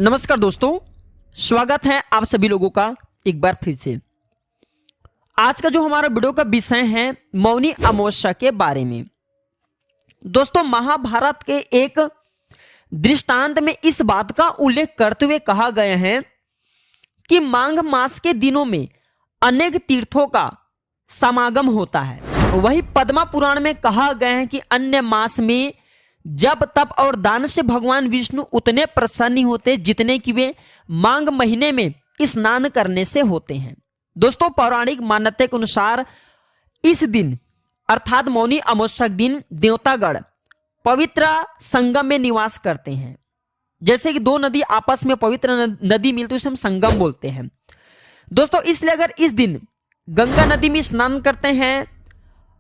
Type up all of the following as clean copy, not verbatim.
नमस्कार दोस्तों, स्वागत है आप सभी लोगों का एक बार फिर से। आज का जो हमारा वीडियो का विषय है मौनी अमावस्या के बारे में। दोस्तों, महाभारत के एक दृष्टांत में इस बात का उल्लेख करते हुए कहा गया है कि माघ मास के दिनों में अनेक तीर्थों का समागम होता है। वही पद्मा पुराण में कहा गया है कि अन्य मास में जब तप और दान से भगवान विष्णु उतने प्रसन्न होते जितने कि वे माघ महीने में स्नान करने से होते हैं। दोस्तों, पौराणिक मान्यता के अनुसार इस दिन अर्थात मौनी अमावस्या के दिन देवतागण पवित्र संगम में निवास करते हैं। जैसे कि दो नदी आपस में पवित्र नदी मिलती है उसे हम संगम बोलते हैं। दोस्तों, इसलिए अगर इस दिन गंगा नदी में स्नान करते हैं,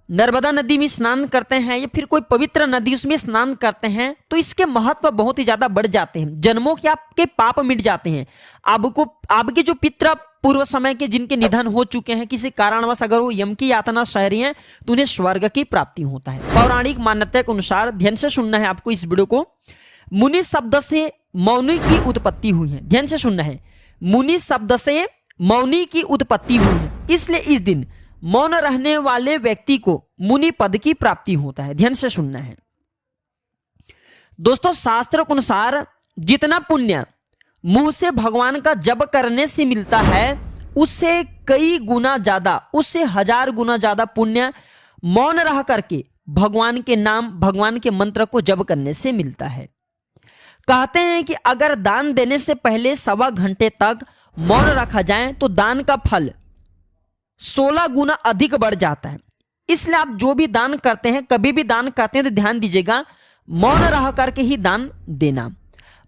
नर्मदा नदी में स्नान करते हैं या फिर कोई पवित्र नदी उसमें स्नान करते हैं तो इसके महत्व बहुत ही ज्यादा बढ़ जाते हैं। जन्मों के आपके पाप मिट जाते हैं। आपके जो पितृ पूर्व समय के जिनके निधन हो चुके हैं किसी कारणवश अगर वो यम की यातना सह रही हैं तो उन्हें स्वर्ग की प्राप्ति होता है। पौराणिक मान्यता के अनुसार, ध्यान से सुनना है आपको इस वीडियो को, मुनि शब्द से मौनी की उत्पत्ति हुई है। ध्यान से सुनना है, मुनि शब्द से मौनी की उत्पत्ति हुई है, इसलिए इस दिन मौन रहने वाले व्यक्ति को मुनि पद की प्राप्ति होता है। ध्यान से सुनना है दोस्तों, शास्त्र के अनुसार जितना पुण्य मुंह से भगवान का जप करने से मिलता है उससे कई गुना ज्यादा, उससे 1000 गुना ज्यादा पुण्य मौन रह करके भगवान के नाम, भगवान के मंत्र को जप करने से मिलता है। कहते हैं कि अगर दान देने से पहले 1.25 घंटे तक मौन रखा जाए तो दान का फल 16 गुना अधिक बढ़ जाता है। इसलिए आप जो भी दान करते हैं, कभी भी दान करते हैं तो ध्यान दीजिएगा मौन रह करके ही दान देना।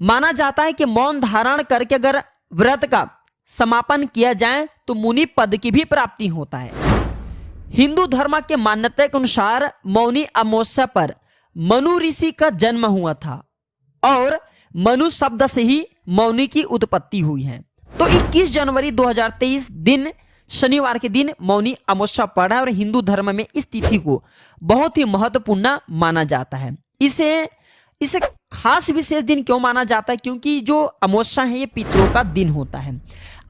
माना जाता है कि मौन धारण करके अगर व्रत का समापन किया जाए तो मुनि पद की भी प्राप्ति होता है। हिंदू धर्म के मान्यता के अनुसार मौनी अमावस्या पर मनु ऋषि का जन्म हुआ था और मनु शब्द से ही मौनी की उत्पत्ति हुई है। तो 21 जनवरी 2023 दिन शनिवार के दिन मौनी अमावस्या पड़ा है और हिंदू धर्म में इस तिथि को बहुत ही महत्वपूर्ण माना जाता है। इसे खास विशेष दिन क्यों माना जाता है? क्योंकि जो अमावस्या है ये पितरों का दिन होता है।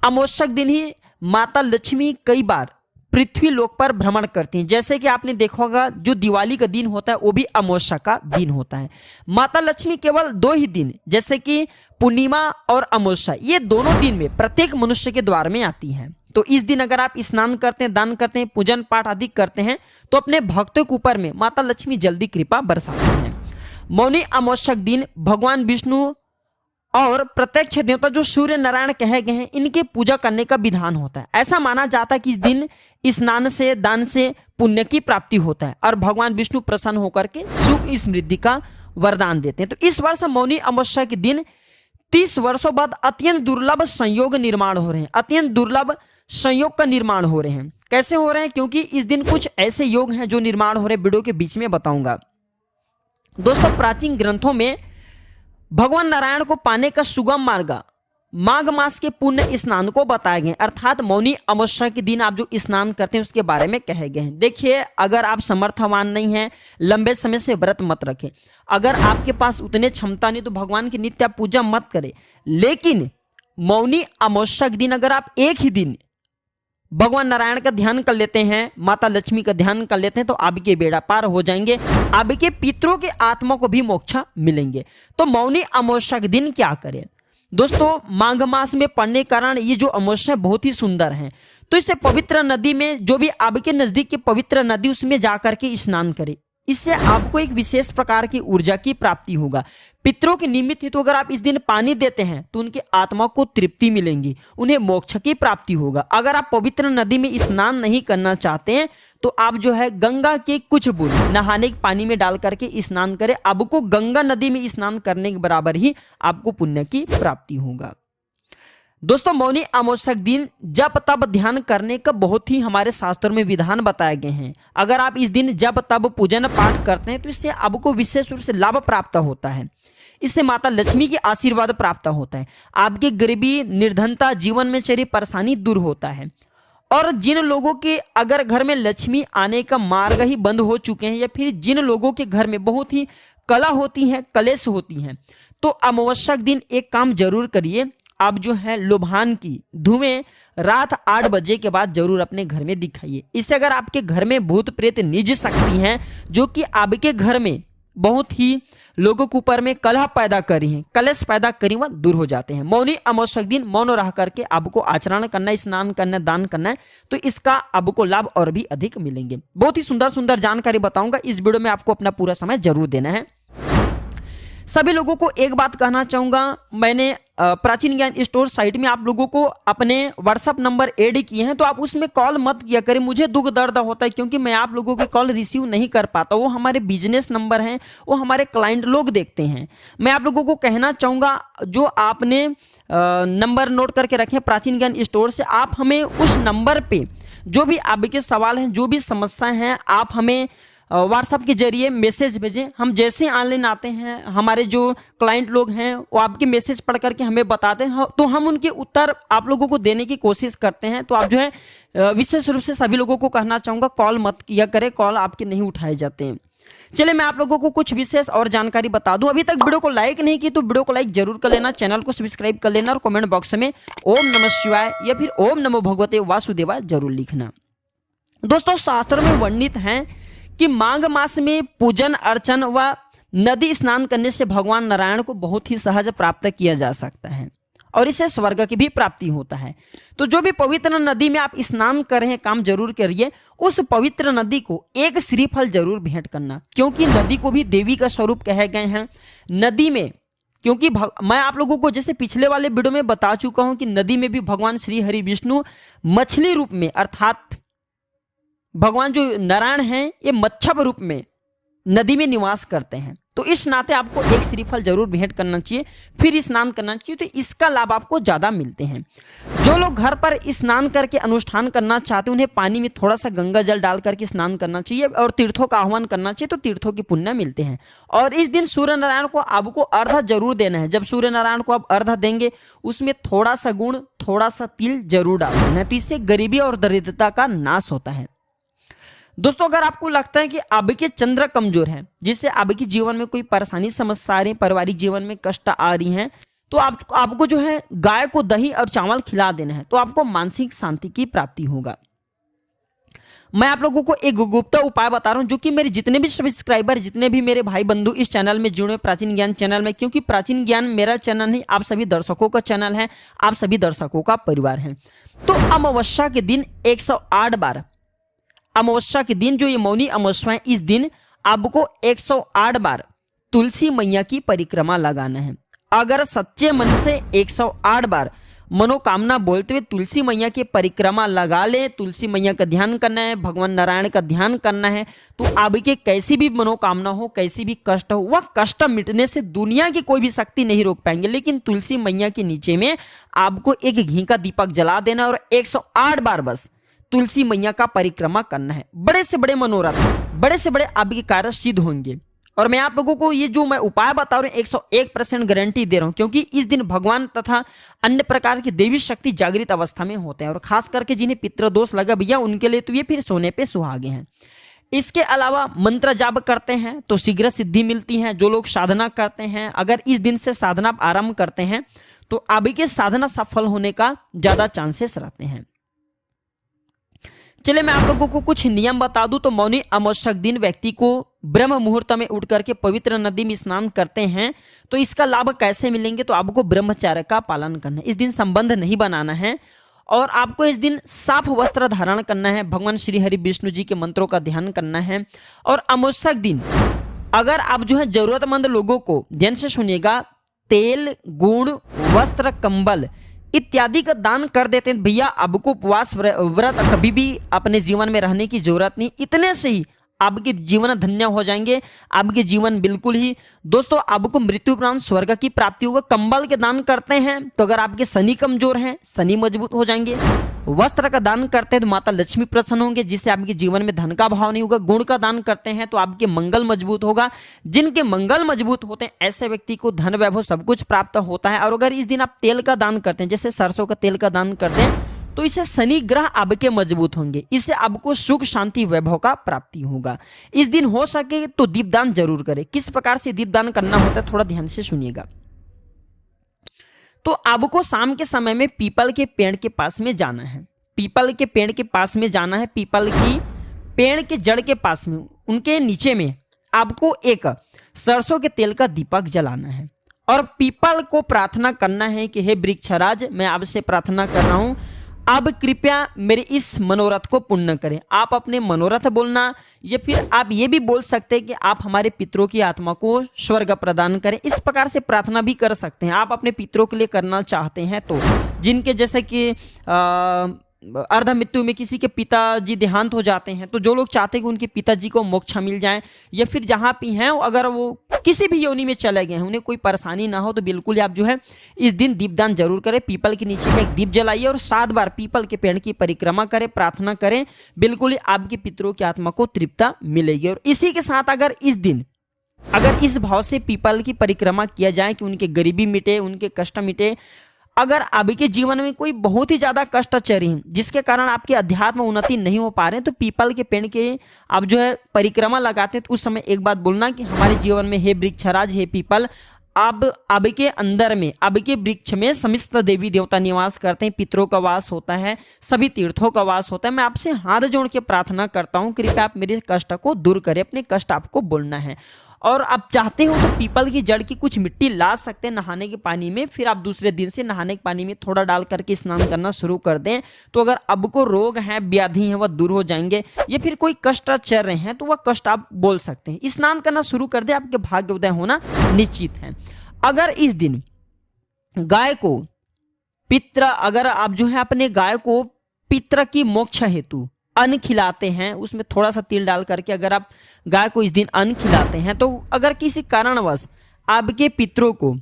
अमावस्या के दिन ही माता लक्ष्मी कई बार पृथ्वी लोक पर भ्रमण करती हैं। जैसे कि आपने देखा होगा जो दिवाली का दिन होता है वो भी अमावस्या का दिन होता है। माता लक्ष्मी केवल 2 ही दिन, जैसे कि पूर्णिमा और अमावस्या, ये दोनों दिन में प्रत्येक मनुष्य के द्वार में आती हैं। तो इस दिन अगर आप स्नान करते हैं, दान करते हैं, पूजन पाठ आदि करते हैं तो अपने भक्तों के ऊपर में माता लक्ष्मी जल्दी कृपा बरसाती हैं। मौनी अमावस्या के दिन भगवान विष्णु और प्रत्यक्ष देवता जो सूर्य नारायण कहे गए हैं इनके पूजा करने का विधान होता है। ऐसा माना जाता है कि इस दिन स्नान से, दान से पुण्य की प्राप्ति होता है और भगवान विष्णु प्रसन्न होकर के सुख समृद्धि का वरदान देते हैं। तो इस वर्ष मौनी अमावस्या के दिन 30 वर्षों बाद अत्यंत दुर्लभ संयोग निर्माण हो रहे हैं। अत्यंत दुर्लभ संयोग का निर्माण हो रहे हैं। कैसे हो रहे हैं? क्योंकि इस दिन कुछ ऐसे योग हैं जो निर्माण हो रहे हैं, वीडियो के बीच में बताऊंगा। दोस्तों, प्राचीन ग्रंथों में भगवान नारायण को पाने का सुगम मार्ग माघ मास के पुण्य स्नान को बताए गए, अर्थात मौनी अमावस्या के दिन आप जो स्नान करते हैं उसके बारे में कहे गए हैं। देखिए, अगर आप समर्थवान नहीं हैं, लंबे समय से व्रत मत रखें। अगर आपके पास उतने क्षमता नहीं तो भगवान की नित्य पूजा मत करें। लेकिन मौनी अमावस्या के दिन अगर आप एक ही दिन भगवान नारायण का ध्यान कर लेते हैं, माता लक्ष्मी का ध्यान कर लेते हैं तो आपके बेड़ा पार हो जाएंगे, आपके पितरों के आत्मा को भी मोक्ष मिलेंगे। तो मौनी अमावस्या के दिन क्या करें? दोस्तों, माघ मास में पड़ने के कारण ये जो अमावस्या बहुत ही सुंदर है, तो इससे पवित्र नदी में, जो भी आपके नजदीक की पवित्र नदी उसमें जाकर के स्नान करें। इससे आपको एक विशेष प्रकार की ऊर्जा की प्राप्ति होगा। पितरों के निमित्त हेतु अगर आप इस दिन पानी देते हैं तो उनके आत्मा को तृप्ति मिलेंगी, उन्हें मोक्ष की प्राप्ति होगा। अगर आप पवित्र नदी में स्नान नहीं करना चाहते हैं तो आप जो है गंगा के कुछ बूंद नहाने के पानी में डाल करके स्नान करें। आपको गंगा नदी में स्नान करने के बराबर ही आपको पुण्य की प्राप्ति होगा। दोस्तों, मौनी अमावस्या के दिन जप तप ध्यान करने का बहुत ही हमारे शास्त्रों में विधान बताए गए हैं। अगर आप इस दिन जप तप पूजन पाठ करते हैं तो इससे आपको विशेष रूप से लाभ प्राप्त होता है। इससे माता लक्ष्मी के आशीर्वाद प्राप्त होता है। आपकी गरीबी, निर्धनता, जीवन में चली परेशानी दूर होता है। और जिन लोगों के अगर घर में लक्ष्मी आने का मार्ग ही बंद हो चुके हैं या फिर जिन लोगों के घर में बहुत ही कला होती है, कलेश होती हैं, तो अमावस्या के दिन एक काम जरूर करिए, आप जो है लोबान की धुएं रात 8 बजे के बाद जरूर अपने घर में दिखाइए। इससे अगर आपके घर में भूत प्रेत निज शक्ति हैं जो कि आपके घर में बहुत ही लोगों के ऊपर में कलह पैदा करी हैं, कलेश पैदा करी, वह दूर हो जाते हैं। मौनी अमावस्या के दिन मौन रह करके आपको आचरण करना है, स्नान करना है, दान करना है, तो इसका आपको लाभ और भी अधिक मिलेंगे। बहुत ही सुंदर सुंदर जानकारी बताऊंगा, इस वीडियो में आपको अपना पूरा समय जरूर देना है। सभी लोगों को एक बात कहना चाहूंगा, मैंने प्राचीन ज्ञान स्टोर साइट में आप लोगों को अपने व्हाट्सअप नंबर ऐड किए हैं, तो आप उसमें कॉल मत किया करें। मुझे दुख दर्द होता है क्योंकि मैं आप लोगों के कॉल रिसीव नहीं कर पाता। वो हमारे बिजनेस नंबर हैं, वो हमारे क्लाइंट लोग देखते हैं। मैं आप लोगों को कहना चाहूँगा, जो आपने नंबर नोट करके रखे प्राचीन ज्ञान स्टोर से, आप हमें उस नंबर पर जो भी आपके सवाल हैं, जो भी समस्याएँ हैं, आप हमें व्हाट्सएप के जरिए मैसेज भेजें। हम जैसे ऑनलाइन आते हैं, हमारे जो क्लाइंट लोग हैं वो आपके मैसेज पढ़ करके हमें बताते हैं, तो हम उनके उत्तर आप लोगों को देने की कोशिश करते हैं। तो आप जो है विशेष रूप से सभी लोगों को कहना चाहूँगा, कॉल मत किया करें, कॉल आपके नहीं उठाए जाते हैं। चलिए मैं आप लोगों को कुछ विशेष और जानकारी बता दूं। अभी तक वीडियो को लाइक नहीं की तो वीडियो को लाइक जरूर कर लेना, चैनल को सब्सक्राइब कर लेना और कमेंट बॉक्स में ओम नमः शिवाय या फिर ओम नमो भगवते वासुदेवाय जरूर लिखना। दोस्तों, शास्त्रों में वर्णित है कि माघ मास में पूजन अर्चन व नदी स्नान करने से भगवान नारायण को बहुत ही सहज प्राप्त किया जा सकता है और इससे स्वर्ग की भी प्राप्ति होता है। तो जो भी पवित्र नदी में आप स्नान कर रहे हैं, काम जरूर करिए, उस पवित्र नदी को एक श्रीफल जरूर भेंट करना, क्योंकि नदी को भी देवी का स्वरूप कहे गए हैं। नदी में क्योंकि मैं आप लोगों को जैसे पिछले वाले वीडियो में बता चुका हूं कि नदी में भी भगवान श्री हरि विष्णु मछली रूप में, अर्थात भगवान जो नारायण हैं, ये मच्छर रूप में नदी में निवास करते हैं। तो इस नाते आपको एक श्रीफल जरूर भेंट करना चाहिए, फिर स्नान करना चाहिए, तो इसका लाभ आपको ज़्यादा मिलते हैं। जो लोग घर पर स्नान करके अनुष्ठान करना चाहते हैं, उन्हें पानी में थोड़ा सा गंगा जल डाल करके स्नान करना चाहिए और तीर्थों का आह्वान करना चाहिए, तो तीर्थों की पुण्य मिलते हैं। और इस दिन सूर्य नारायण को आपको अर्घ जरूर देना है। जब सूर्य नारायण को आप अर्घ देंगे, उसमें थोड़ा सा गुड़, थोड़ा सा तिल जरूर डाल देना है, तो इससे गरीबी और दरिद्रता का नाश होता है। दोस्तों, अगर आपको लगता है कि आपके चंद्र कमजोर हैं, जिससे आपके जीवन में कोई परेशानी समस्या आ रही, पारिवारिक जीवन में कष्ट आ रही हैं, तो आपको जो है गाय को दही और चावल खिला देना है, तो आपको मानसिक शांति की प्राप्ति होगा। मैं आप लोगों को एक गुप्त उपाय बता रहा हूं, जो कि मेरे जितने भी सब्सक्राइबर, जितने भी मेरे भाई बंधु इस चैनल में जुड़े, प्राचीन ज्ञान चैनल में, क्योंकि प्राचीन ज्ञान मेरा चैनल नहीं, आप सभी दर्शकों का चैनल है, आप सभी दर्शकों का परिवार है। तो अमावस्या के दिन 108 बार, अमावस्या के दिन जो ये मौनी अमावस्या है, इस दिन आपको 108 बार तुलसी मैया की परिक्रमा लगाना है। अगर सच्चे मन से 108 बार मनोकामना बोलते हुए तुलसी मैया की परिक्रमा लगा ले, तुलसी मैया का ध्यान करना है, भगवान नारायण का ध्यान करना है, तो आपके कैसी भी मनोकामना हो, कैसी भी कष्ट हो, वह कष्ट मिटने से दुनिया की कोई भी शक्ति नहीं रोक पाएंगे। लेकिन तुलसी मैया के नीचे में आपको एक घी का दीपक जला देना और 108 बार बस तुलसी मैया का परिक्रमा करना है। बड़े से बड़े मनोरथ, बड़े से बड़े आपके कार्य सिद्ध होंगे। और मैं आप लोगों को ये जो मैं उपाय बता रहा हूँ 101% गारंटी दे रहा हूँ, क्योंकि इस दिन भगवान तथा अन्य प्रकार की देवी शक्ति जागृत अवस्था में होते हैं, और खास करके जिन्हें पितृदोष लगा भैया, उनके लिए तो ये फिर सोने पे सुहागे हैं। इसके अलावा मंत्र जाप करते हैं तो शीघ्र सिद्धि मिलती है। जो लोग साधना करते हैं, अगर इस दिन से साधना आरंभ करते हैं, तो आपके साधना सफल होने का ज्यादा चांसेस रहते हैं। चलिए मैं आप लोगों को कुछ नियम बता दूं। तो मौनी अमावस्या दिन व्यक्ति को ब्रह्म मुहूर्त में उठ करके पवित्र नदी में स्नान करते हैं, तो इसका लाभ कैसे मिलेंगे? तो आपको ब्रह्मचर्य का पालन करना है, इस दिन संबंध नहीं बनाना है, और आपको इस दिन साफ वस्त्र धारण करना है, भगवान श्री हरि विष्णु जी के मंत्रों का ध्यान करना है। और अमावस्या दिन अगर आप जो है जरूरतमंद लोगों को, ध्यान से सुनिएगा, तेल, गुड़, वस्त्र, कंबल इत्यादि का दान कर देते हैं, भैया आपको उपवास व्रत कभी भी अपने जीवन में रहने की जरूरत नहीं। इतने से ही आपके जीवन धन्य हो जाएंगे, आपके जीवन बिल्कुल ही दोस्तों आपको मृत्यु उपरांत स्वर्ग की प्राप्ति होगा। कंबल के दान करते हैं तो अगर आपके शनि कमजोर हैं, शनि मजबूत हो जाएंगे। वस्त्र का दान करते हैं तो माता लक्ष्मी प्रसन्न होंगे, जिससे आपके जीवन में धन का भाव नहीं होगा। गुण का दान करते हैं तो आपके मंगल मजबूत होगा। जिनके मंगल मजबूत होते हैं ऐसे व्यक्ति को धन वैभव सब कुछ प्राप्त होता है। और अगर इस दिन आप तेल का दान करते हैं, जैसे सरसों का तेल का दान करते हैं, तो इससे शनि ग्रह आपके मजबूत होंगे, इससे आपको सुख शांति वैभव का प्राप्ति होगा। इस दिन हो सके तो दीपदान जरूर करें। किस प्रकार से दीपदान करना होता है थोड़ा ध्यान से सुनिएगा। तो आपको शाम के समय में पीपल के पेड़ के पास में जाना है, पीपल के पेड़ के पास में जाना है, पीपल की पेड़ के जड़ के पास में, उनके नीचे में आपको एक सरसों के तेल का दीपक जलाना है और पीपल को प्रार्थना करना है कि हे वृक्षराज, मैं आपसे प्रार्थना कर रहा हूं, अब कृपया मेरे इस मनोरथ को पूर्ण करें। आप अपने मनोरथ बोलना, या फिर आप ये भी बोल सकते हैं कि आप हमारे पितरों की आत्मा को स्वर्ग प्रदान करें। इस प्रकार से प्रार्थना भी कर सकते हैं। आप अपने पितरों के लिए करना चाहते हैं तो, जिनके जैसे कि अर्ध मृत्यु में किसी के पिताजी देहांत हो जाते हैं, तो जो लोग चाहते हैं कि उनके पिताजी को मोक्ष मिल जाए, या फिर जहाँ भी हैं अगर वो किसी भी योनि में चले गए हैं, उन्हें कोई परेशानी ना हो, तो बिल्कुल आप जो है इस दिन दीपदान जरूर करें। पीपल के नीचे में एक दीप जलाइए और 7 बार पीपल के पेड़ की परिक्रमा करें, प्रार्थना करें, बिल्कुल ही आपके पितरों की आत्मा को तृप्तता मिलेगी। और इसी के साथ अगर इस दिन इस भाव से पीपल की परिक्रमा किया जाए कि उनके गरीबी मिटे, उनके कष्ट मिटे, अगर आपके जीवन में कोई बहुत ही ज्यादा कष्ट चल रही है जिसके कारण आपकी अध्यात्म उन्नति नहीं हो पा रहे हैं, तो पीपल के पेड़ के आप जो है परिक्रमा लगाते हैं, तो उस समय एक बात बोलना कि हमारे जीवन में हे वृक्षराज, हे पीपल, अब के अंदर में, अब के वृक्ष में समस्त देवी देवता निवास करते हैं, पितरों का वास होता है, सभी तीर्थों का वास होता है। मैं आपसे हाथ जोड़ के प्रार्थना करता हूँ, कृपया आप मेरे कष्ट को दूर करें। अपने कष्ट आपको बोलना है, और आप चाहते हो तो पीपल की जड़ की कुछ मिट्टी ला सकते हैं नहाने के पानी में, फिर आप दूसरे दिन से नहाने के पानी में थोड़ा डाल करके स्नान करना शुरू कर दें, तो अगर अब को रोग है, व्याधि है, वह दूर हो जाएंगे, या फिर कोई कष्ट चल रहे हैं तो वह कष्ट आप बोल सकते हैं। स्नान करना शुरू कर दे, आपके भाग्य उदय होना निश्चित है। अगर इस दिन गाय को अगर आप जो है अपने गाय को पितृ की मोक्ष हेतु अन्न खिलाते हैं, उसमें थोड़ा सा तिल डाल करके अगर आप गाय को इस दिन अन्न खिलाते हैं, तो अगर किसी कारणवश आपके पितरों को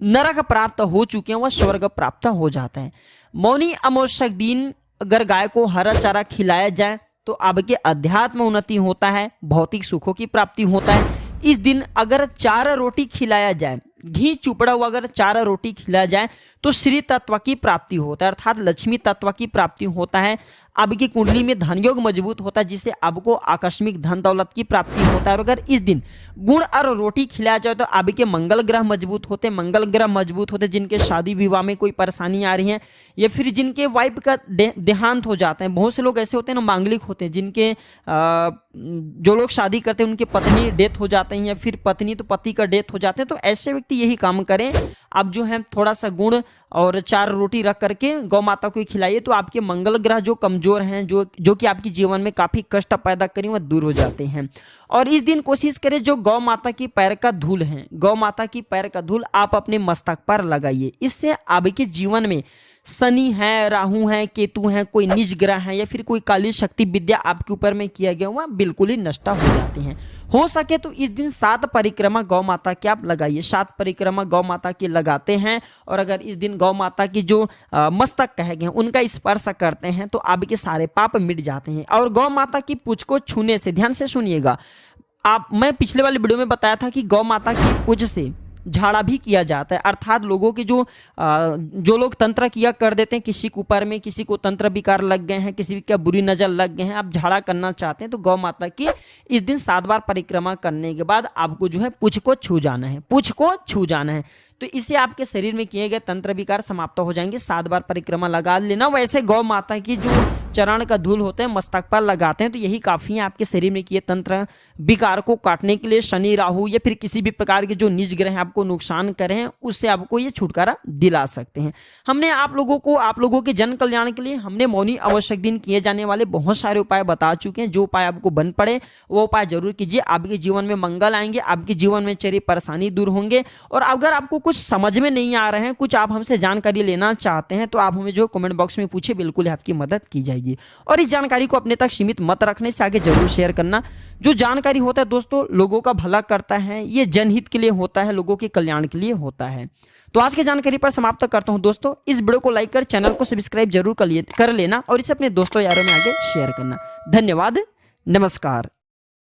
नरक प्राप्त हो चुके हैं, वह स्वर्ग प्राप्त हो जाता है। मौनी अमावस्यक दिन अगर गाय को हरा चारा खिलाया जाए तो आपके अध्यात्म उन्नति होता है, भौतिक सुखों की प्राप्ति होता है। इस दिन अगर 4 रोटी खिलाया जाए, घी चुपड़ा हुआ अगर 4 रोटी खिलाया जाए, तो श्री तत्व की प्राप्ति होता है, अर्थात लक्ष्मी तत्व की प्राप्ति होता है। आपकी कुंडली में धन योग मजबूत होता है, जिससे आपको आकस्मिक धन दौलत की प्राप्ति होता है। और अगर इस दिन गुड़ और रोटी खिलाया जाए तो आपके मंगल ग्रह मजबूत होते हैं। मंगल ग्रह मजबूत होते, जिनके शादी विवाह में कोई परेशानी आ रही है, या फिर जिनके वाइफ का देहांत हो जाता है। बहुत से लोग ऐसे होते हैं ना, मांगलिक होते हैं, जिनके जो लोग शादी करते हैं उनके पत्नी डेथ हो जाते हैं, या फिर पत्नी तो पति का डेथ हो जाते हैं, तो ऐसे व्यक्ति यही काम करें, आप जो है थोड़ा सा गुड़ और 4 रोटी रख करके गौ माता को खिलाइए, तो आपके मंगल ग्रह जो कमजोर हैं, जो कि आपके जीवन में काफी कष्ट पैदा करें, वह दूर हो जाते हैं। और इस दिन कोशिश करें जो गौ माता की पैर का धूल है, गौ माता की पैर का धूल आप अपने मस्तक पर लगाइए। इससे आपके जीवन में शनि है, राहु है, केतु है, कोई निज ग्रह है, या फिर कोई काली शक्ति विद्या आपके ऊपर में किया गया हुआ बिल्कुल ही नष्ट हो जाती हैं। हो सके तो इस दिन 7 परिक्रमा गौ माता की आप लगाइए, 7 परिक्रमा गौ माता की लगाते हैं, और अगर इस दिन गौ माता की जो मस्तक कहे गए हैं उनका स्पर्श करते हैं तो आपके सारे पाप मिट जाते हैं। और गौ माता की पूंछ को छूने से, ध्यान से सुनिएगा, मैं पिछले वाले वीडियो में बताया था कि गौ माता की पूंछ से झाड़ा भी किया जाता है, अर्थात लोगों के जो लोग तंत्र किया कर देते हैं, किसी के ऊपर में किसी को तंत्र विकार लग गए हैं, किसी का बुरी नजर लग गए हैं, आप झाड़ा करना चाहते हैं, तो गौ माता की इस दिन 7 बार परिक्रमा करने के बाद आपको जो है पूंछ को छू जाना है, पूंछ को छू जाना है, तो इससे आपके शरीर में किए गए तंत्र विकार समाप्त हो जाएंगे। 7 बार परिक्रमा लगा लेना। वैसे गौ माता की जो चरण का धूल होते हैं मस्तक पर लगाते हैं, तो यही काफी है आपके शरीर में किए तंत्र विकार को काटने के लिए। शनि राहु या फिर किसी भी प्रकार के जो निज ग्रह आपको नुकसान करे हैं, उससे आपको ये छुटकारा दिला सकते हैं। हमने आप लोगों के जन कल्याण के लिए हमने मौनी आवश्यक दिन किए जाने वाले बहुत सारे उपाय बता चुके हैं। जो उपाय आपको बन पड़े वो उपाय जरूर कीजिए, आपके जीवन में मंगल आएंगे, आपके जीवन में चली परेशानी दूर होंगे। और अगर आपको कुछ समझ में नहीं आ रहे हैं, कुछ आप हमसे जानकारी लेना चाहते हैं, तो आप हमें जो कमेंट बॉक्स में पूछे, बिल्कुल आपकी मदद की जाएगी। और इस जानकारी को अपने तक सीमित मत रखने से आगे जरूर शेयर करना। जो जानकारी होता है दोस्तों लोगों का भला करता है, ये जनहित के लिए होता है, लोगों के कल्याण के लिए होता है। तो आज की जानकारी पर समाप्त करता हूं दोस्तों। इस वीडियो को लाइक कर चैनल को सब्सक्राइब जरूर कर लेना और इसे अपने दोस्तों यारों में आगे शेयर करना। धन्यवाद, नमस्कार।